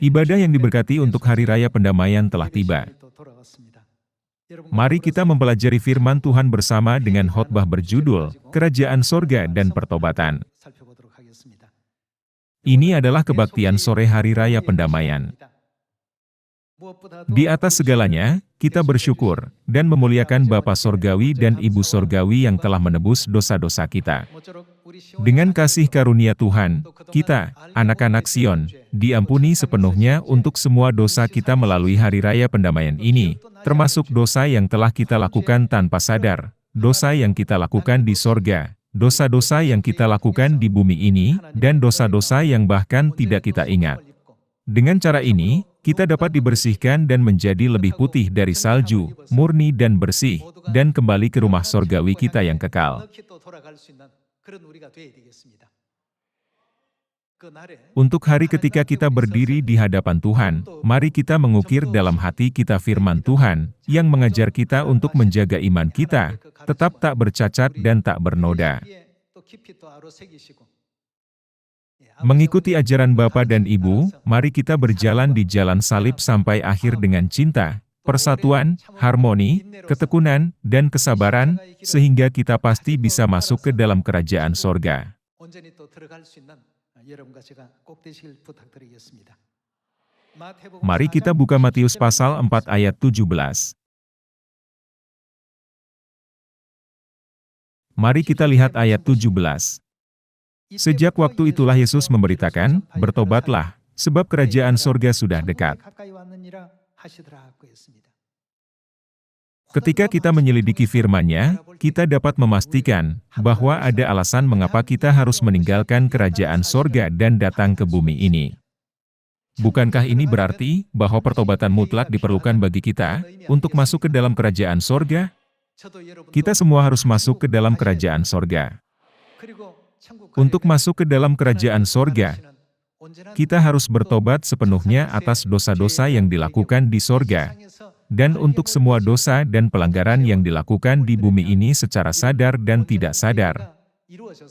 Ibadah yang diberkati untuk Hari Raya Pendamaian telah tiba. Mari kita mempelajari firman Tuhan bersama dengan khotbah berjudul, Kerajaan Sorga dan Pertobatan. Ini adalah kebaktian sore Hari Raya Pendamaian. Di atas segalanya, kita bersyukur dan memuliakan Bapa Sorgawi dan Ibu Sorgawi yang telah menebus dosa-dosa kita. Dengan kasih karunia Tuhan, kita, anak-anak Sion, diampuni sepenuhnya untuk semua dosa kita melalui Hari Raya Pendamaian ini, termasuk dosa yang telah kita lakukan tanpa sadar, dosa yang kita lakukan di sorga, dosa-dosa yang kita lakukan di bumi ini, dan dosa-dosa yang bahkan tidak kita ingat. Dengan cara ini, kita dapat dibersihkan dan menjadi lebih putih dari salju, murni dan bersih, dan kembali ke rumah sorgawi kita yang kekal. Untuk hari ketika kita berdiri di hadapan Tuhan, mari kita mengukir dalam hati kita firman Tuhan, yang mengajar kita untuk menjaga iman kita, tetap tak bercacat dan tak bernoda. Mengikuti ajaran Bapa dan Ibu, mari kita berjalan di jalan salib sampai akhir dengan cinta, persatuan, harmoni, ketekunan, dan kesabaran, sehingga kita pasti bisa masuk ke dalam kerajaan sorga. Mari kita buka Matius pasal 4 ayat 17. Mari kita lihat ayat 17. Sejak waktu itulah Yesus memberitakan, bertobatlah, sebab kerajaan sorga sudah dekat. Ketika kita menyelidiki firman-Nya, kita dapat memastikan bahwa ada alasan mengapa kita harus meninggalkan kerajaan sorga dan datang ke bumi ini. Bukankah ini berarti bahwa pertobatan mutlak diperlukan bagi kita untuk masuk ke dalam kerajaan sorga? Kita semua harus masuk ke dalam kerajaan sorga. Untuk masuk ke dalam kerajaan sorga, kita harus bertobat sepenuhnya atas dosa-dosa yang dilakukan di sorga, dan untuk semua dosa dan pelanggaran yang dilakukan di bumi ini secara sadar dan tidak sadar,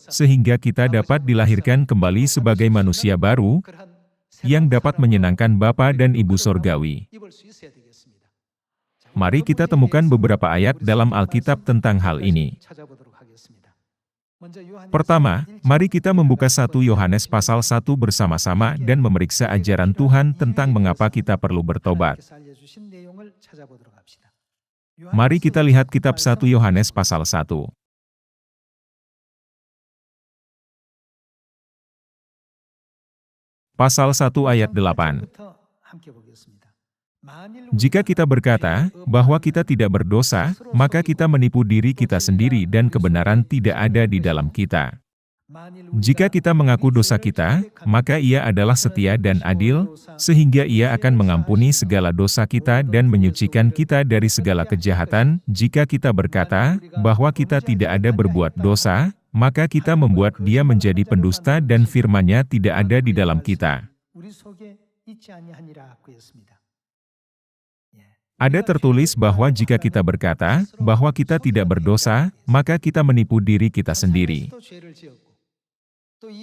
sehingga kita dapat dilahirkan kembali sebagai manusia baru, yang dapat menyenangkan Bapa dan Ibu Sorgawi. Mari kita temukan beberapa ayat dalam Alkitab tentang hal ini. Pertama, mari kita membuka 1 Yohanes pasal 1 bersama-sama dan memeriksa ajaran Tuhan tentang mengapa kita perlu bertobat. Mari kita lihat kitab 1 Yohanes pasal 1. Pasal 1 ayat 8. Jika kita berkata bahwa kita tidak berdosa, maka kita menipu diri kita sendiri dan kebenaran tidak ada di dalam kita. Jika kita mengaku dosa kita, maka Ia adalah setia dan adil, sehingga Ia akan mengampuni segala dosa kita dan menyucikan kita dari segala kejahatan. Jika kita berkata bahwa kita tidak ada berbuat dosa, maka kita membuat Dia menjadi pendusta dan firman-Nya tidak ada di dalam kita. Ada tertulis bahwa jika kita berkata bahwa kita tidak berdosa, maka kita menipu diri kita sendiri.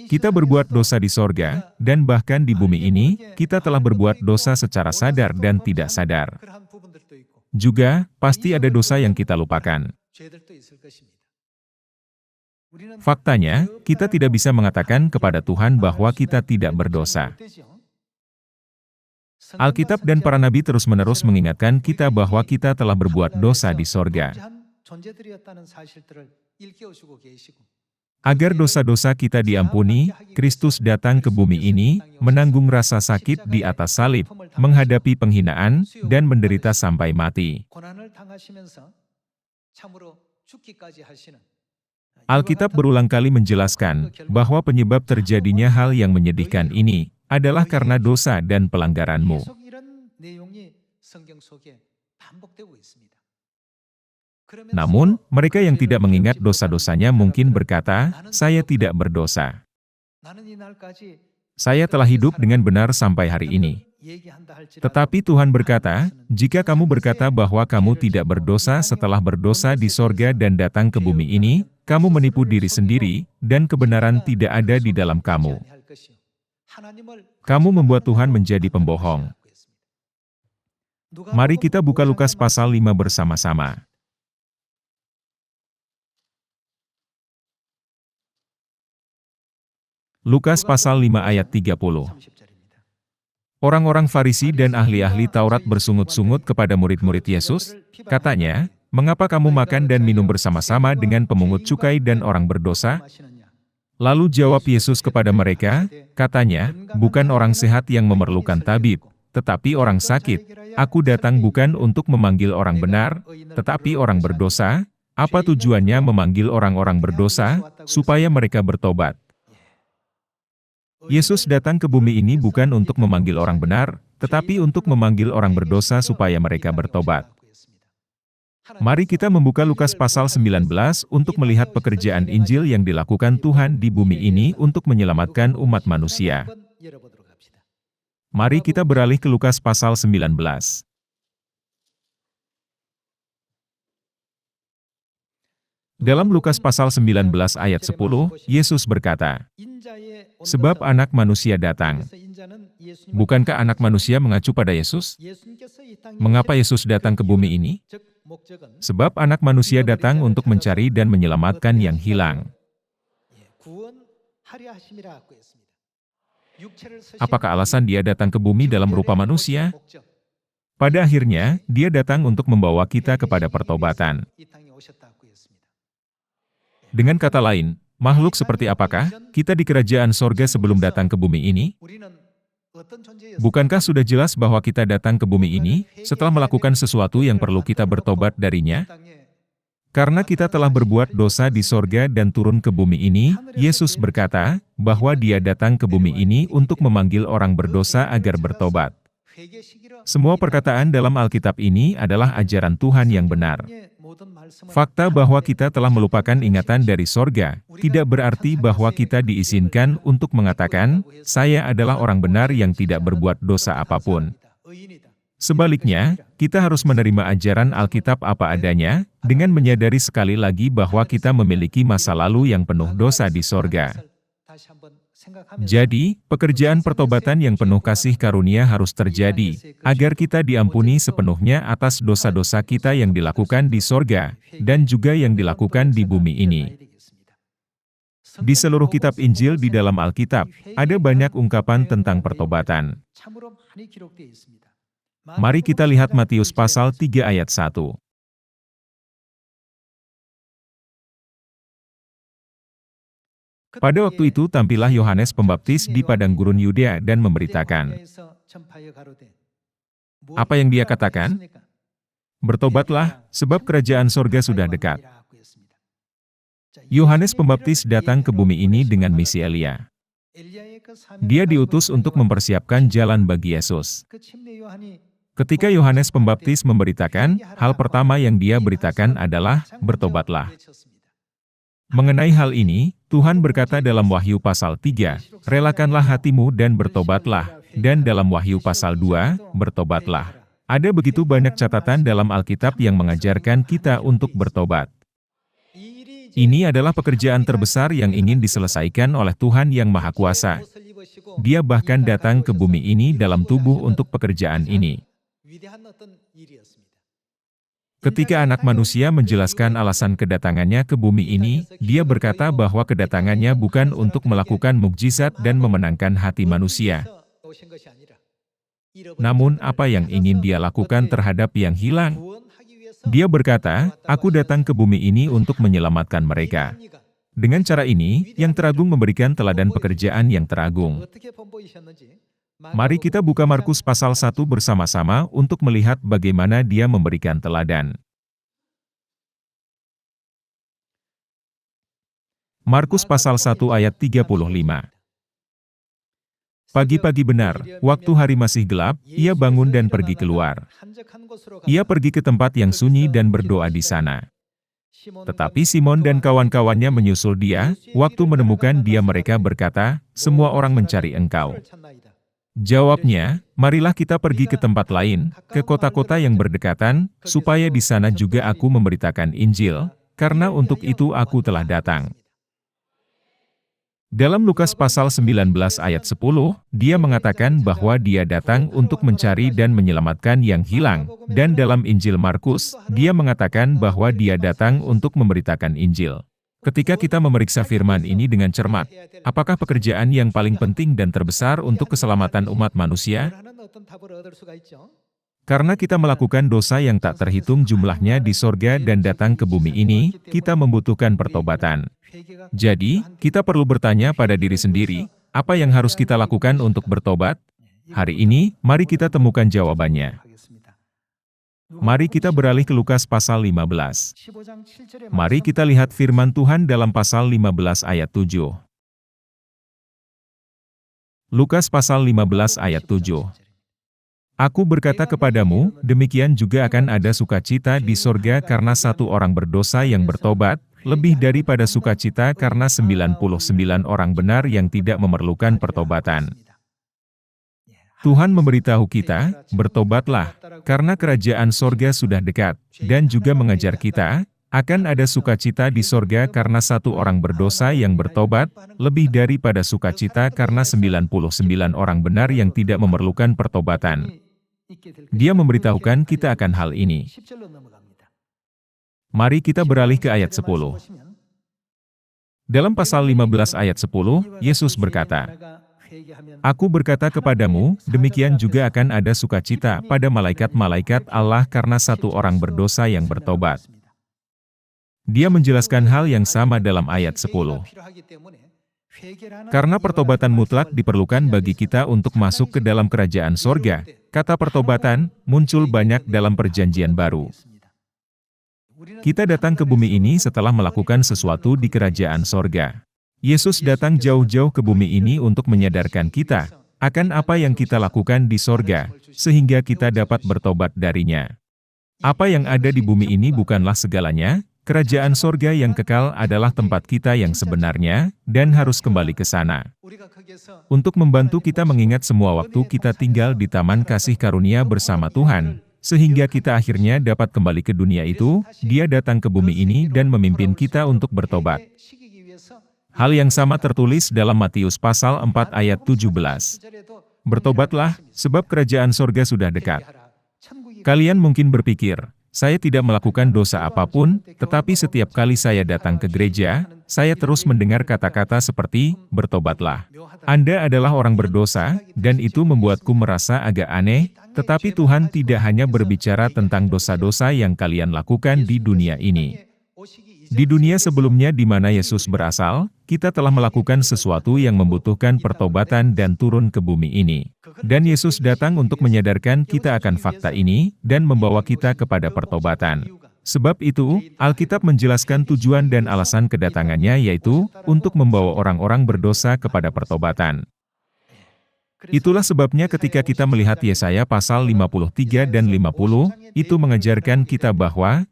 Kita berbuat dosa di sorga, dan bahkan di bumi ini, kita telah berbuat dosa secara sadar dan tidak sadar. Juga, pasti ada dosa yang kita lupakan. Faktanya, kita tidak bisa mengatakan kepada Tuhan bahwa kita tidak berdosa. Alkitab dan para nabi terus-menerus mengingatkan kita bahwa kita telah berbuat dosa di sorga. Agar dosa-dosa kita diampuni, Kristus datang ke bumi ini, menanggung rasa sakit di atas salib, menghadapi penghinaan, dan menderita sampai mati. Alkitab berulang kali menjelaskan bahwa penyebab terjadinya hal yang menyedihkan ini adalah karena dosa dan pelanggaranmu. Namun, mereka yang tidak mengingat dosa-dosanya mungkin berkata, "Saya tidak berdosa. Saya telah hidup dengan benar sampai hari ini." Tetapi Tuhan berkata, jika kamu berkata bahwa kamu tidak berdosa setelah berdosa di sorga dan datang ke bumi ini, kamu menipu diri sendiri, dan kebenaran tidak ada di dalam kamu. Kamu membuat Tuhan menjadi pembohong. Mari kita buka Lukas pasal 5 bersama-sama. Lukas pasal 5 ayat 30. Orang-orang Farisi dan ahli-ahli Taurat bersungut-sungut kepada murid-murid Yesus. Katanya, "Mengapa kamu makan dan minum bersama-sama dengan pemungut cukai dan orang berdosa?" Lalu jawab Yesus kepada mereka, katanya, "Bukan orang sehat yang memerlukan tabib, tetapi orang sakit. Aku datang bukan untuk memanggil orang benar, tetapi orang berdosa." Apa tujuannya memanggil orang-orang berdosa? Supaya mereka bertobat. Yesus datang ke bumi ini bukan untuk memanggil orang benar, tetapi untuk memanggil orang berdosa supaya mereka bertobat. Mari kita membuka Lukas pasal 19 untuk melihat pekerjaan Injil yang dilakukan Tuhan di bumi ini untuk menyelamatkan umat manusia. Mari kita beralih ke Lukas pasal 19. Dalam Lukas pasal 19 ayat 10, Yesus berkata, "Sebab anak manusia datang." Bukankah anak manusia mengacu pada Yesus? Mengapa Yesus datang ke bumi ini? Sebab anak manusia datang untuk mencari dan menyelamatkan yang hilang. Apakah alasan dia datang ke bumi dalam rupa manusia? Pada akhirnya, dia datang untuk membawa kita kepada pertobatan. Dengan kata lain, makhluk seperti apakah kita di kerajaan sorga sebelum datang ke bumi ini? Bukankah sudah jelas bahwa kita datang ke bumi ini setelah melakukan sesuatu yang perlu kita bertobat darinya? Karena kita telah berbuat dosa di sorga dan turun ke bumi ini, Yesus berkata bahwa Dia datang ke bumi ini untuk memanggil orang berdosa agar bertobat. Semua perkataan dalam Alkitab ini adalah ajaran Tuhan yang benar. Fakta bahwa kita telah melupakan ingatan dari sorga, tidak berarti bahwa kita diizinkan untuk mengatakan, "Saya adalah orang benar yang tidak berbuat dosa apapun." Sebaliknya, kita harus menerima ajaran Alkitab apa adanya, dengan menyadari sekali lagi bahwa kita memiliki masa lalu yang penuh dosa di sorga. Jadi, pekerjaan pertobatan yang penuh kasih karunia harus terjadi, agar kita diampuni sepenuhnya atas dosa-dosa kita yang dilakukan di sorga, dan juga yang dilakukan di bumi ini. Di seluruh kitab Injil di dalam Alkitab, ada banyak ungkapan tentang pertobatan. Mari kita lihat Matius pasal 3 ayat 1. Pada waktu itu tampillah Yohanes Pembaptis di padang gurun Yudea dan memberitakan. Apa yang dia katakan? Bertobatlah, sebab kerajaan sorga sudah dekat. Yohanes Pembaptis datang ke bumi ini dengan misi Elia. Dia diutus untuk mempersiapkan jalan bagi Yesus. Ketika Yohanes Pembaptis memberitakan, hal pertama yang dia beritakan adalah, bertobatlah. Mengenai hal ini, Tuhan berkata dalam Wahyu pasal 3, relakanlah hatimu dan bertobatlah, dan dalam Wahyu pasal 2, bertobatlah. Ada begitu banyak catatan dalam Alkitab yang mengajarkan kita untuk bertobat. Ini adalah pekerjaan terbesar yang ingin diselesaikan oleh Tuhan yang Maha Kuasa. Dia bahkan datang ke bumi ini dalam tubuh untuk pekerjaan ini. Ketika anak manusia menjelaskan alasan kedatangannya ke bumi ini, dia berkata bahwa kedatangannya bukan untuk melakukan mukjizat dan memenangkan hati manusia. Namun apa yang ingin dia lakukan terhadap yang hilang? Dia berkata, "Aku datang ke bumi ini untuk menyelamatkan mereka." Dengan cara ini, yang teragung memberikan teladan pekerjaan yang teragung. Mari kita buka Markus pasal 1 bersama-sama untuk melihat bagaimana dia memberikan teladan. Markus pasal 1 ayat 35. Pagi-pagi benar, waktu hari masih gelap, ia bangun dan pergi keluar. Ia pergi ke tempat yang sunyi dan berdoa di sana. Tetapi Simon dan kawan-kawannya menyusul dia, waktu menemukan dia mereka berkata, "Semua orang mencari engkau." Jawabnya, "Marilah kita pergi ke tempat lain, ke kota-kota yang berdekatan, supaya di sana juga aku memberitakan Injil, karena untuk itu aku telah datang." Dalam Lukas pasal 19 ayat 10, dia mengatakan bahwa dia datang untuk mencari dan menyelamatkan yang hilang. Dan dalam Injil Markus, dia mengatakan bahwa dia datang untuk memberitakan Injil. Ketika kita memeriksa firman ini dengan cermat, apakah pekerjaan yang paling penting dan terbesar untuk keselamatan umat manusia? Karena kita melakukan dosa yang tak terhitung jumlahnya di sorga dan datang ke bumi ini, kita membutuhkan pertobatan. Jadi, kita perlu bertanya pada diri sendiri, apa yang harus kita lakukan untuk bertobat? Hari ini, mari kita temukan jawabannya. Mari kita beralih ke Lukas pasal 15. Mari kita lihat firman Tuhan dalam pasal 15 ayat 7. Lukas pasal 15 ayat 7. Aku berkata kepadamu, demikian juga akan ada sukacita di sorga karena satu orang berdosa yang bertobat, lebih daripada sukacita karena 99 orang benar yang tidak memerlukan pertobatan. Tuhan memberitahu kita, bertobatlah, karena kerajaan sorga sudah dekat, dan juga mengajar kita, akan ada sukacita di sorga karena satu orang berdosa yang bertobat, lebih daripada sukacita karena 99 orang benar yang tidak memerlukan pertobatan. Dia memberitahukan kita akan hal ini. Mari kita beralih ke ayat 10. Dalam pasal 15 ayat 10, Yesus berkata, Aku berkata kepadamu, demikian juga akan ada sukacita pada malaikat-malaikat Allah karena satu orang berdosa yang bertobat. Dia menjelaskan hal yang sama dalam ayat 10. Karena pertobatan mutlak diperlukan bagi kita untuk masuk ke dalam kerajaan sorga, kata pertobatan muncul banyak dalam perjanjian baru. Kita datang ke bumi ini setelah melakukan sesuatu di kerajaan sorga. Yesus datang jauh-jauh ke bumi ini untuk menyadarkan kita akan apa yang kita lakukan di sorga, sehingga kita dapat bertobat darinya. Apa yang ada di bumi ini bukanlah segalanya. Kerajaan sorga yang kekal adalah tempat kita yang sebenarnya, dan harus kembali ke sana. Untuk membantu kita mengingat semua waktu kita tinggal di taman kasih karunia bersama Tuhan, sehingga kita akhirnya dapat kembali ke dunia itu, Dia datang ke bumi ini dan memimpin kita untuk bertobat. Hal yang sama tertulis dalam Matius pasal 4 ayat 17. Bertobatlah, sebab kerajaan sorga sudah dekat. Kalian mungkin berpikir, saya tidak melakukan dosa apapun, tetapi setiap kali saya datang ke gereja, saya terus mendengar kata-kata seperti, bertobatlah. Anda adalah orang berdosa, dan itu membuatku merasa agak aneh, tetapi Tuhan tidak hanya berbicara tentang dosa-dosa yang kalian lakukan di dunia ini. Di dunia sebelumnya di mana Yesus berasal, kita telah melakukan sesuatu yang membutuhkan pertobatan dan turun ke bumi ini. Dan Yesus datang untuk menyadarkan kita akan fakta ini, dan membawa kita kepada pertobatan. Sebab itu, Alkitab menjelaskan tujuan dan alasan kedatangannya yaitu, untuk membawa orang-orang berdosa kepada pertobatan. Itulah sebabnya ketika kita melihat Yesaya pasal 53 dan 50, itu mengajarkan kita bahwa,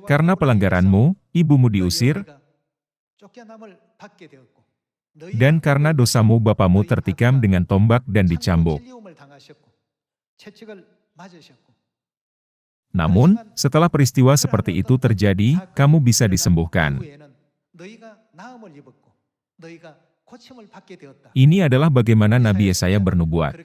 karena pelanggaranmu, ibumu diusir, dan karena dosamu bapamu tertikam dengan tombak dan dicambuk. Namun, setelah peristiwa seperti itu terjadi, kamu bisa disembuhkan. Ini adalah bagaimana Nabi Yesaya bernubuat.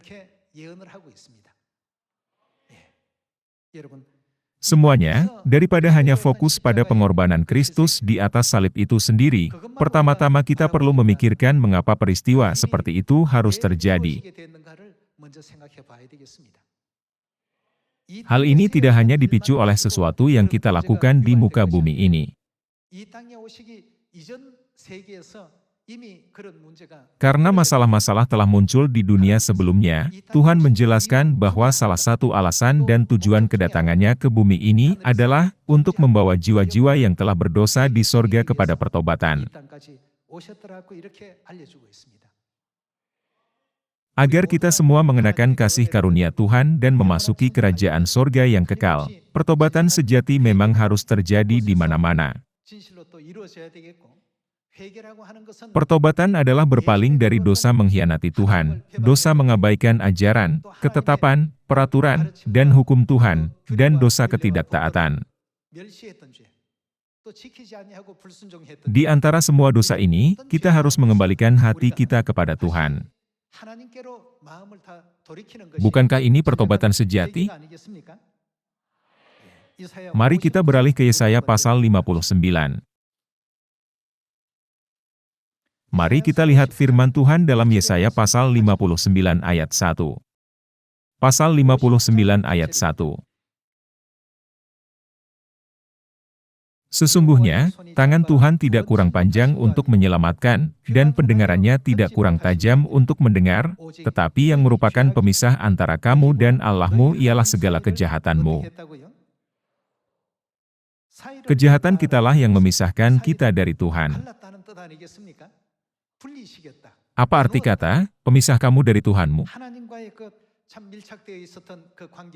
Semuanya, daripada hanya fokus pada pengorbanan Kristus di atas salib itu sendiri, pertama-tama kita perlu memikirkan mengapa peristiwa seperti itu harus terjadi. Hal ini tidak hanya dipicu oleh sesuatu yang kita lakukan di muka bumi ini. Karena masalah-masalah telah muncul di dunia sebelumnya, Tuhan menjelaskan bahwa salah satu alasan dan tujuan kedatangannya ke bumi ini adalah untuk membawa jiwa-jiwa yang telah berdosa di sorga kepada pertobatan. Agar kita semua mengenakan kasih karunia Tuhan dan memasuki kerajaan sorga yang kekal, pertobatan sejati memang harus terjadi di mana-mana. Pertobatan adalah berpaling dari dosa mengkhianati Tuhan, dosa mengabaikan ajaran, ketetapan, peraturan, dan hukum Tuhan, dan dosa ketidaktaatan. Di antara semua dosa ini, kita harus mengembalikan hati kita kepada Tuhan. Bukankah ini pertobatan sejati? Mari kita beralih ke Yesaya pasal 59. Mari kita lihat firman Tuhan dalam Yesaya pasal 59 ayat 1. Pasal 59 ayat 1. Sesungguhnya, tangan Tuhan tidak kurang panjang untuk menyelamatkan, dan pendengarannya tidak kurang tajam untuk mendengar, tetapi yang merupakan pemisah antara kamu dan Allahmu ialah segala kejahatanmu. Kejahatan kitalah yang memisahkan kita dari Tuhan. Apa arti kata, pemisah kamu dari Tuhanmu?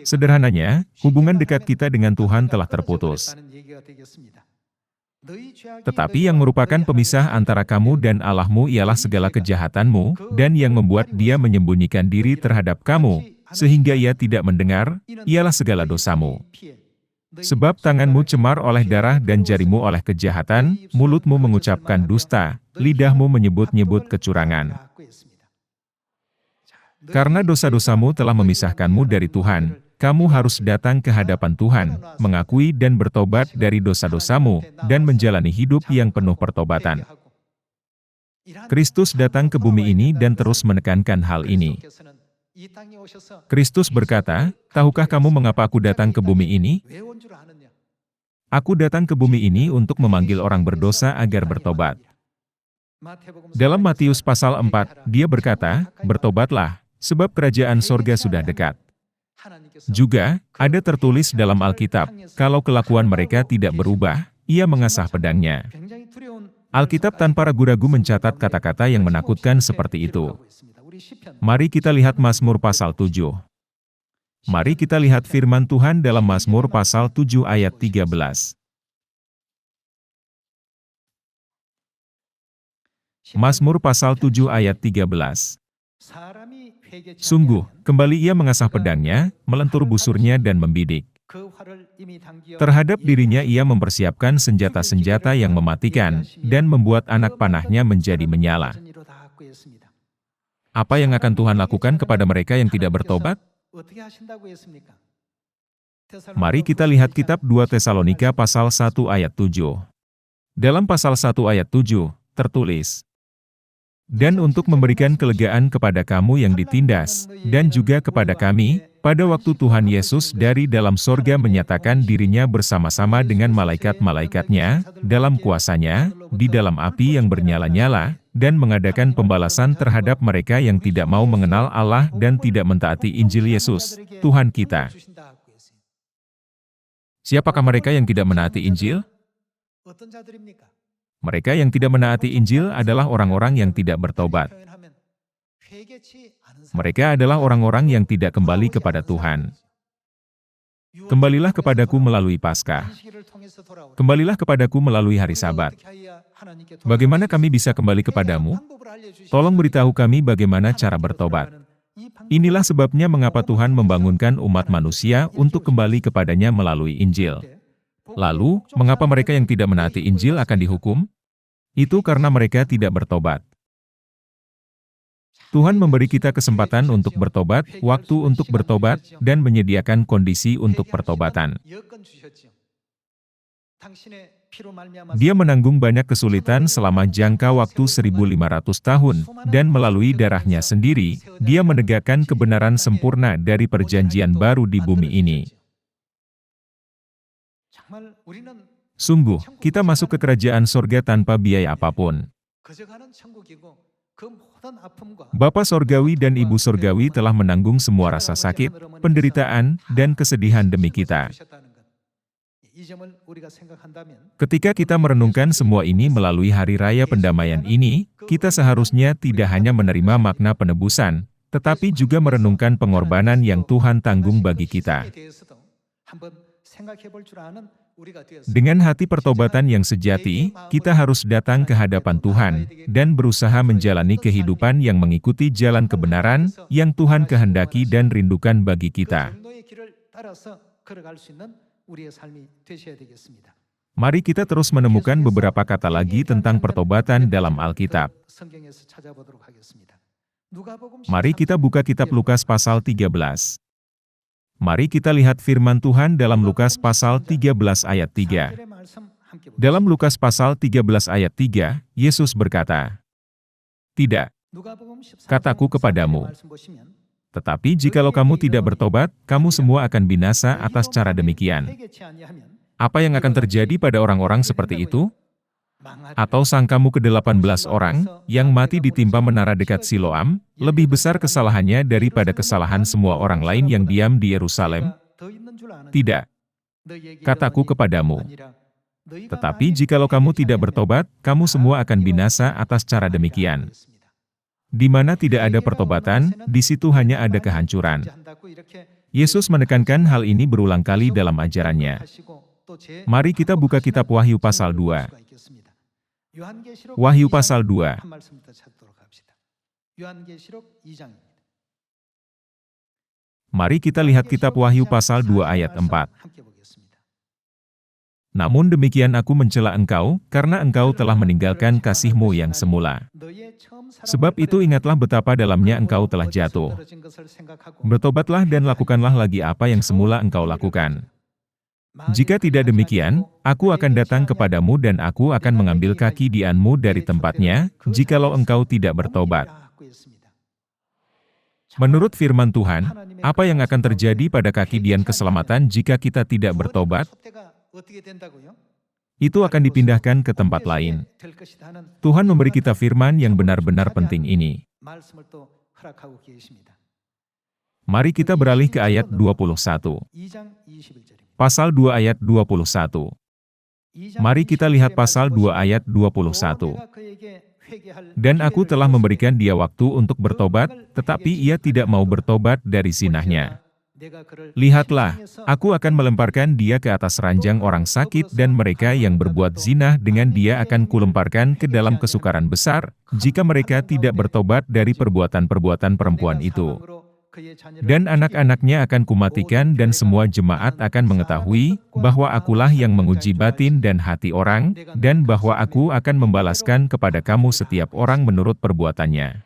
Sederhananya, hubungan dekat kita dengan Tuhan telah terputus. Tetapi yang merupakan pemisah antara kamu dan Allahmu ialah segala kejahatanmu, dan yang membuat Dia menyembunyikan diri terhadap kamu, sehingga Ia tidak mendengar, ialah segala dosamu. Sebab tanganmu cemar oleh darah dan jarimu oleh kejahatan, mulutmu mengucapkan dusta, lidahmu menyebut-nyebut kecurangan. Karena dosa-dosamu telah memisahkanmu dari Tuhan, kamu harus datang ke hadapan Tuhan, mengakui dan bertobat dari dosa-dosamu, dan menjalani hidup yang penuh pertobatan. Kristus datang ke bumi ini dan terus menekankan hal ini. Kristus berkata, "Tahukah kamu mengapa aku datang ke bumi ini? Aku datang ke bumi ini untuk memanggil orang berdosa agar bertobat." Dalam Matius pasal 4, Dia berkata, "Bertobatlah, sebab kerajaan sorga sudah dekat." Juga, ada tertulis dalam Alkitab, kalau kelakuan mereka tidak berubah, Ia mengasah pedangnya. Alkitab tanpa ragu-ragu mencatat kata-kata yang menakutkan seperti itu. Mari kita lihat Mazmur pasal 7. Mari kita lihat firman Tuhan dalam Mazmur pasal 7 ayat 13. Mazmur pasal 7 ayat 13. Sungguh, kembali ia mengasah pedangnya, melentur busurnya dan membidik. Terhadap dirinya ia mempersiapkan senjata-senjata yang mematikan, dan membuat anak panahnya menjadi menyala. Apa yang akan Tuhan lakukan kepada mereka yang tidak bertobat? Mari kita lihat kitab 2 Tesalonika pasal 1 ayat 7. Dalam pasal 1 ayat 7, tertulis, "Dan untuk memberikan kelegaan kepada kamu yang ditindas, dan juga kepada kami, pada waktu Tuhan Yesus dari dalam sorga menyatakan dirinya bersama-sama dengan malaikat-malaikatnya, dalam kuasanya, di dalam api yang bernyala-nyala, dan mengadakan pembalasan terhadap mereka yang tidak mau mengenal Allah dan tidak mentaati Injil Yesus, Tuhan kita." Siapakah mereka yang tidak menaati Injil? Mereka yang tidak menaati Injil adalah orang-orang yang tidak bertobat. Mereka adalah orang-orang yang tidak kembali kepada Tuhan. Kembalilah kepadaku melalui Paskah. Kembalilah kepadaku melalui hari Sabat. Bagaimana kami bisa kembali kepadamu? Tolong beritahu kami bagaimana cara bertobat. Inilah sebabnya mengapa Tuhan membangunkan umat manusia untuk kembali kepadanya melalui Injil. Lalu, mengapa mereka yang tidak menaati Injil akan dihukum? Itu karena mereka tidak bertobat. Tuhan memberi kita kesempatan untuk bertobat, waktu untuk bertobat, dan menyediakan kondisi untuk pertobatan. Dia menanggung banyak kesulitan selama jangka waktu 1.500 tahun, dan melalui darahnya sendiri, Dia menegakkan kebenaran sempurna dari perjanjian baru di bumi ini. Sungguh, kita masuk ke kerajaan sorga tanpa biaya apapun. Bapa Sorgawi dan Ibu Sorgawi telah menanggung semua rasa sakit, penderitaan, dan kesedihan demi kita. Ketika kita merenungkan semua ini melalui hari raya pendamaian ini, kita seharusnya tidak hanya menerima makna penebusan, tetapi juga merenungkan pengorbanan yang Tuhan tanggung bagi kita. Dengan hati pertobatan yang sejati, kita harus datang ke hadapan Tuhan, dan berusaha menjalani kehidupan yang mengikuti jalan kebenaran, yang Tuhan kehendaki dan rindukan bagi kita. Mari kita terus menemukan beberapa kata lagi tentang pertobatan dalam Alkitab. Mari kita buka kitab Lukas pasal 13. Mari kita lihat firman Tuhan dalam Lukas pasal 13 ayat 3. Dalam Lukas pasal 13 ayat 3, Yesus berkata, "Tidak, kataku kepadamu, tetapi jikalau kamu tidak bertobat, kamu semua akan binasa atas cara demikian." Apa yang akan terjadi pada orang-orang seperti itu? Atau sangkamu ke-18 orang, yang mati ditimpa menara dekat Siloam, lebih besar kesalahannya daripada kesalahan semua orang lain yang diam di Yerusalem? Tidak. Kataku kepadamu. Tetapi jikalau kamu tidak bertobat, kamu semua akan binasa atas cara demikian. Di mana tidak ada pertobatan, di situ hanya ada kehancuran. Yesus menekankan hal ini berulang kali dalam ajarannya. Mari kita buka kitab Wahyu pasal 2. Wahyu pasal 2. Mari kita lihat kitab Wahyu pasal 2 ayat 4. Namun demikian aku mencela engkau, karena engkau telah meninggalkan kasihmu yang semula. Sebab itu ingatlah betapa dalamnya engkau telah jatuh. Bertobatlah dan lakukanlah lagi apa yang semula engkau lakukan. Jika tidak demikian, aku akan datang kepadamu dan aku akan mengambil kaki Dianmu dari tempatnya, jikalau engkau tidak bertobat. Menurut firman Tuhan, apa yang akan terjadi pada kaki Dian keselamatan jika kita tidak bertobat? Itu akan dipindahkan ke tempat lain. Tuhan memberi kita firman yang benar-benar penting ini. Mari kita beralih ke ayat 21. Pasal 2 ayat 21. Mari kita lihat pasal 2 ayat 21. Dan aku telah memberikan dia waktu untuk bertobat, tetapi ia tidak mau bertobat dari zinahnya. Lihatlah, aku akan melemparkan dia ke atas ranjang orang sakit dan mereka yang berbuat zinah dengan dia akan kulemparkan ke dalam kesukaran besar, jika mereka tidak bertobat dari perbuatan-perbuatan perempuan itu. Dan anak-anaknya akan kumatikan dan semua jemaat akan mengetahui, bahwa akulah yang menguji batin dan hati orang, dan bahwa aku akan membalaskan kepada kamu setiap orang menurut perbuatannya.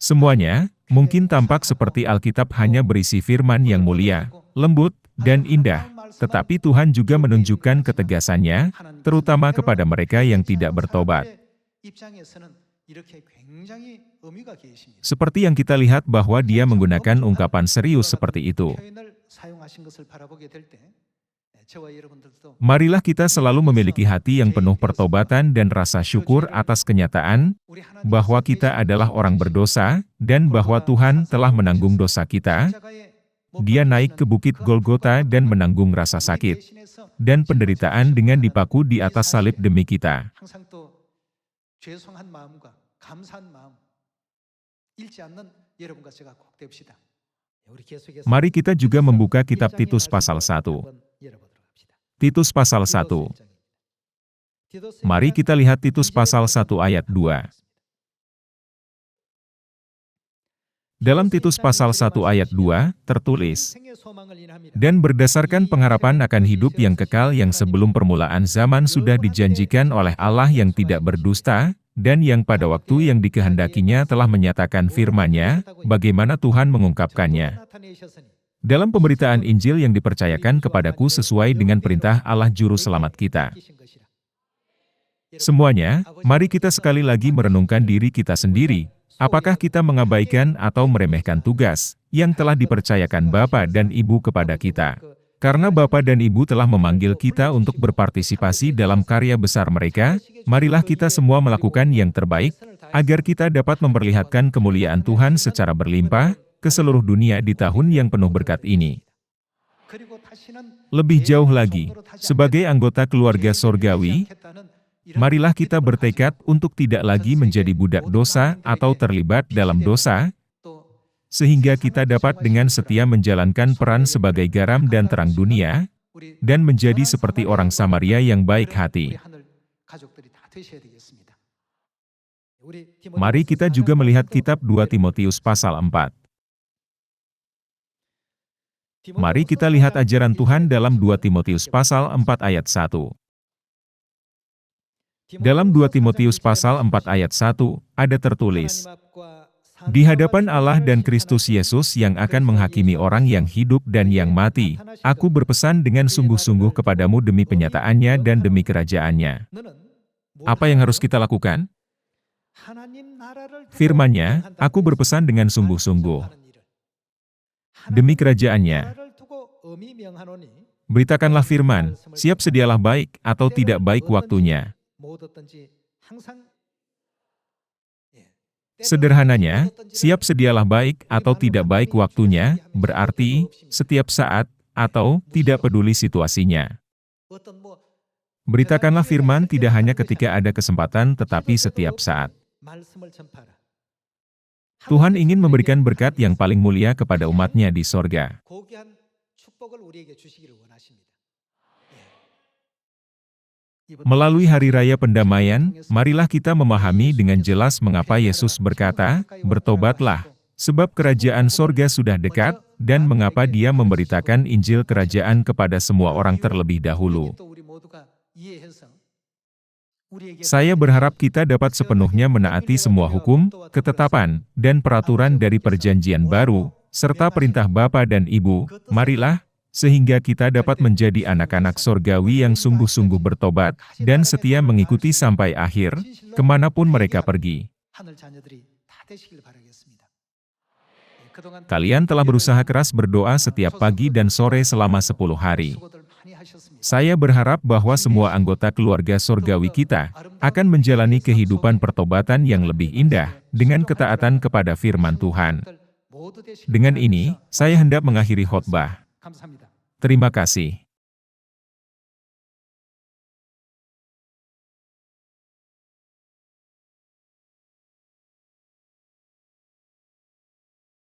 Semuanya, mungkin tampak seperti Alkitab hanya berisi firman yang mulia, lembut, dan indah, tetapi Tuhan juga menunjukkan ketegasannya, terutama kepada mereka yang tidak bertobat. Seperti yang kita lihat bahwa dia menggunakan ungkapan serius seperti itu. Marilah kita selalu memiliki hati yang penuh pertobatan dan rasa syukur atas kenyataan bahwa kita adalah orang berdosa, dan bahwa Tuhan telah menanggung dosa kita. Dia naik ke bukit Golgota dan menanggung rasa sakit dan penderitaan dengan dipaku di atas salib demi kita. Mari kita juga membuka kitab Titus pasal 1. Titus pasal 1. Mari kita lihat Titus pasal 1 ayat 2. Dalam Titus pasal 1 ayat 2, tertulis, "Dan berdasarkan pengharapan akan hidup yang kekal yang sebelum permulaan zaman sudah dijanjikan oleh Allah yang tidak berdusta, dan yang pada waktu yang dikehendakinya telah menyatakan firman-Nya, bagaimana Tuhan mengungkapkannya. Dalam pemberitaan Injil yang dipercayakan kepadaku sesuai dengan perintah Allah Juru Selamat kita." Semuanya, mari kita sekali lagi merenungkan diri kita sendiri. Apakah kita mengabaikan atau meremehkan tugas yang telah dipercayakan Bapa dan Ibu kepada kita? Karena Bapa dan Ibu telah memanggil kita untuk berpartisipasi dalam karya besar mereka, marilah kita semua melakukan yang terbaik, agar kita dapat memperlihatkan kemuliaan Tuhan secara berlimpah ke seluruh dunia di tahun yang penuh berkat ini. Lebih jauh lagi, sebagai anggota keluarga sorgawi, marilah kita bertekad untuk tidak lagi menjadi budak dosa atau terlibat dalam dosa, sehingga kita dapat dengan setia menjalankan peran sebagai garam dan terang dunia, dan menjadi seperti orang Samaria yang baik hati. Mari kita juga melihat kitab 2 Timotius pasal 4. Mari kita lihat ajaran Tuhan dalam 2 Timotius pasal 4 ayat 1. Dalam 2 Timotius pasal 4 ayat 1, ada tertulis, "Di hadapan Allah dan Kristus Yesus yang akan menghakimi orang yang hidup dan yang mati, aku berpesan dengan sungguh-sungguh kepadamu demi penyataannya dan demi kerajaannya." Apa yang harus kita lakukan? Firman-Nya, aku berpesan dengan sungguh-sungguh. Demi kerajaannya. Beritakanlah firman, siap sedialah baik atau tidak baik waktunya. Sederhananya, siap sedialah baik atau tidak baik waktunya, berarti setiap saat atau tidak peduli situasinya. Beritakanlah firman tidak hanya ketika ada kesempatan tetapi setiap saat. Tuhan ingin memberikan berkat yang paling mulia kepada umat-Nya di sorga. Melalui Hari Raya Pendamaian, marilah kita memahami dengan jelas mengapa Yesus berkata, "Bertobatlah, sebab kerajaan sorga sudah dekat," dan mengapa Dia memberitakan Injil Kerajaan kepada semua orang terlebih dahulu. Saya berharap kita dapat sepenuhnya menaati semua hukum, ketetapan, dan peraturan dari Perjanjian Baru, serta perintah Bapa dan Ibu. Marilah, sehingga kita dapat menjadi anak-anak sorgawi yang sungguh-sungguh bertobat, dan setia mengikuti sampai akhir, kemanapun mereka pergi. Kalian telah berusaha keras berdoa setiap pagi dan sore selama 10 hari. Saya berharap bahwa semua anggota keluarga sorgawi kita akan menjalani kehidupan pertobatan yang lebih indah dengan ketaatan kepada firman Tuhan. Dengan ini, saya hendak mengakhiri khotbah. Terima kasih.